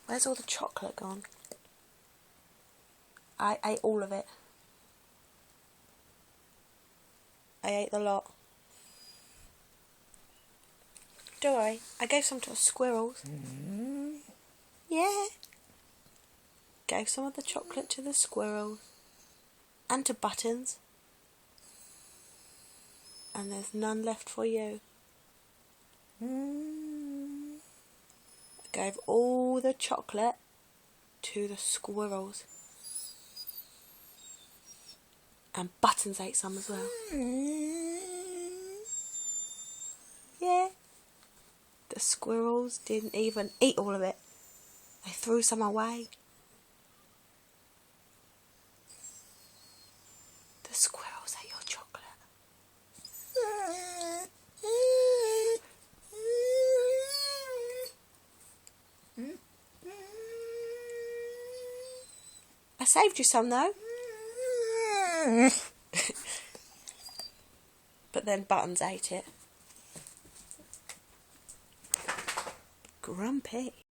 Where's all the chocolate gone? I ate all of it. I ate the lot. Don't worry, I gave some to the squirrels. Yeah. Gave some of the chocolate to the squirrels. And to Buttons. And there's none left for you. I gave all the chocolate to the squirrels. And Buttons ate some as well. Yeah. The squirrels didn't even eat all of it. They threw some away. The squirrels ate your chocolate. I saved you some though. But then Buttons ate it. Grumpy.